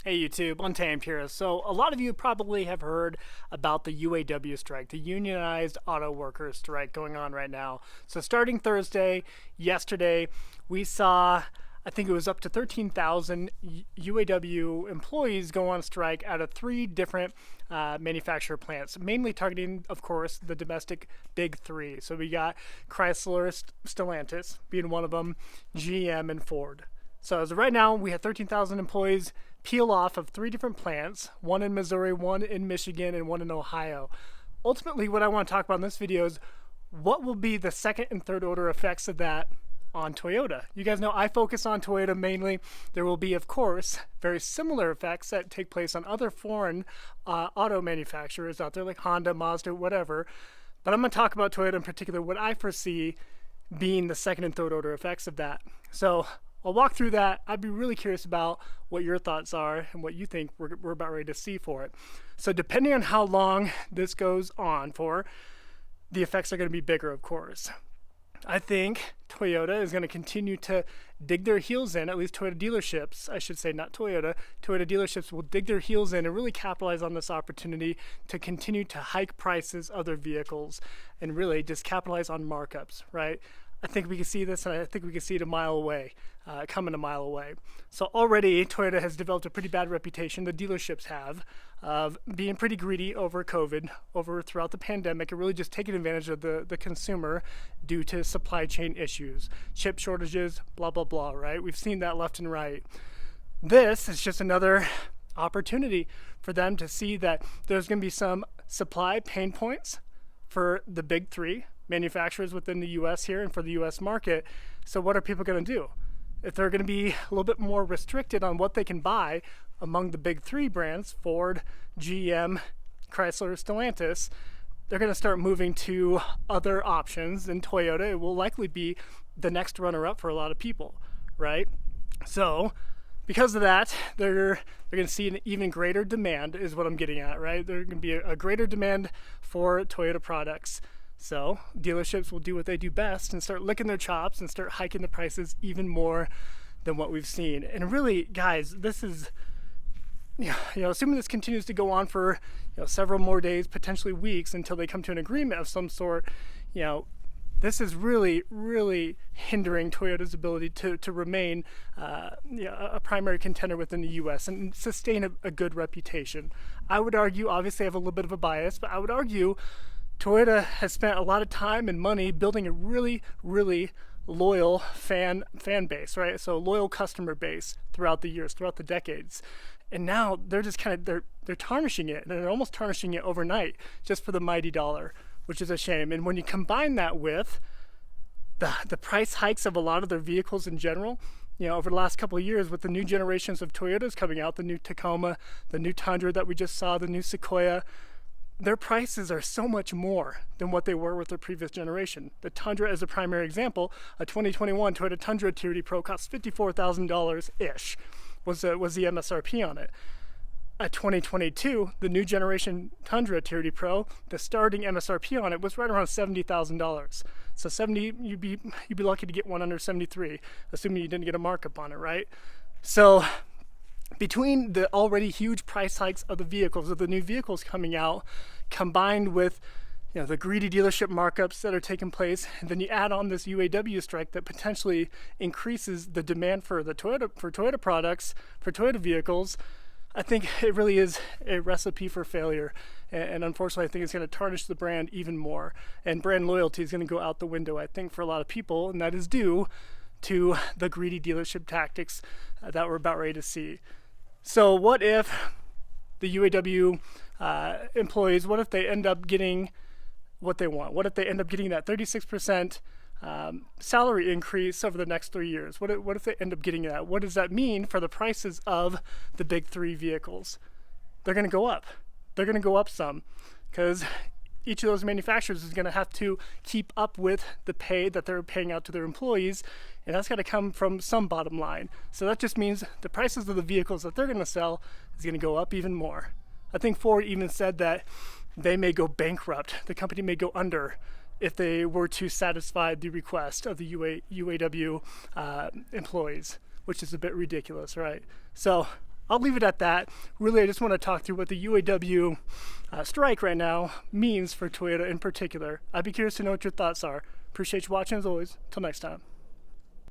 Hey YouTube, Untamed here. So a lot of you probably have heard about the UAW strike, the Unionized Auto Workers strike going on right now. So starting Thursday, yesterday, we saw, I think it was up to 13,000 UAW employees go on strike out of three different manufacturer plants, mainly targeting, of course, the domestic big three. So we got Chrysler, Stellantis being one of them, GM, and Ford. So as of right now, we have 13,000 employees peel off of three different plants, one in Missouri, one in Michigan, and one in Ohio. Ultimately, what I want to talk about in this video is what will be the second and third order effects of that on Toyota. You guys know I focus on Toyota mainly. There will be, of course, very similar effects that take place on other foreign auto manufacturers out there like Honda, Mazda, whatever. But I'm going to talk about Toyota in particular, what I foresee being the second and third order effects of that. So I'll walk through that. I'd be really curious about what your thoughts are and what you think we're about ready to see for it. So depending on how long this goes on for, the effects are going to be bigger, of course. I think Toyota is going to continue to dig their heels in, at least Toyota dealerships, I should say, not Toyota. Toyota dealerships will dig their heels in and really capitalize on this opportunity to continue to hike prices of their vehicles and really just capitalize on markups, right? I think we can see this, and I think we can see it a mile away, coming a mile away. So already Toyota has developed a pretty bad reputation, the dealerships have, of being pretty greedy over COVID, throughout the pandemic, and really just taking advantage of the consumer due to supply chain issues, chip shortages, blah, blah, blah, right? We've seen that left and right. This is just another opportunity for them to see that there's going to be some supply pain points for the big three manufacturers within the US here and for the US market. So what are people going to do? If they're going to be a little bit more restricted on what they can buy among the big three brands, Ford, GM, Chrysler, Stellantis, they're going to start moving to other options, and Toyota it will likely be the next runner-up for a lot of people, right? So because of that, they're going to see an even greater demand is what I'm getting at, right? There's going to be a greater demand for Toyota products. So dealerships will do what they do best and start licking their chops and start hiking the prices even more than what we've seen. And really, guys, this is, assuming this continues to go on for several more days, potentially weeks, until they come to an agreement of some sort, this is really, really hindering Toyota's ability to remain a primary contender within the U.S. and sustain a good reputation. I would argue, obviously I have a little bit of a bias, but I would argue Toyota has spent a lot of time and money building a really, really loyal fan base, right? So loyal customer base throughout the years, throughout the decades. And now they're just they're tarnishing it, and they're almost tarnishing it overnight just for the mighty dollar, which is a shame. And when you combine that with the price hikes of a lot of their vehicles in general, over the last couple of years with the new generations of Toyotas coming out, the new Tacoma, the new Tundra that we just saw, the new Sequoia, their prices are so much more than what they were with their previous generation. The Tundra, as a primary example, a 2021 Toyota Tundra Tier D Pro costs $54,000-ish was the MSRP on it. A 2022, the new generation Tundra Tier D Pro, the starting MSRP on it was right around $70,000. So 70, you'd be lucky to get one under 73, assuming you didn't get a markup on it, right? So between the already huge price hikes of the vehicles, of the new vehicles coming out, combined with the greedy dealership markups that are taking place, and then you add on this UAW strike that potentially increases the demand for Toyota products, for Toyota vehicles, I think it really is a recipe for failure. And unfortunately, I think it's going to tarnish the brand even more. And brand loyalty is going to go out the window, I think, for a lot of people, and that is due to the greedy dealership tactics that we're about ready to see. So what if the UAW employees, what if they end up getting what they want? What if they end up getting that 36% salary increase over the next 3 years? What if they end up getting that? What does that mean for the prices of the big three vehicles? They're going to go up. They're going to go up some because each of those manufacturers is going to have to keep up with the pay that they're paying out to their employees, and that's got to come from some bottom line. So that just means the prices of the vehicles that they're going to sell is going to go up even more. I think Ford even said that they may go bankrupt. The company may go under if they were to satisfy the request of the UAW employees, which is a bit ridiculous, right? So I'll leave it at that. Really, I just want to talk through what the UAW strike right now means for Toyota in particular. I'd be curious to know what your thoughts are. Appreciate you watching as always. Till next time.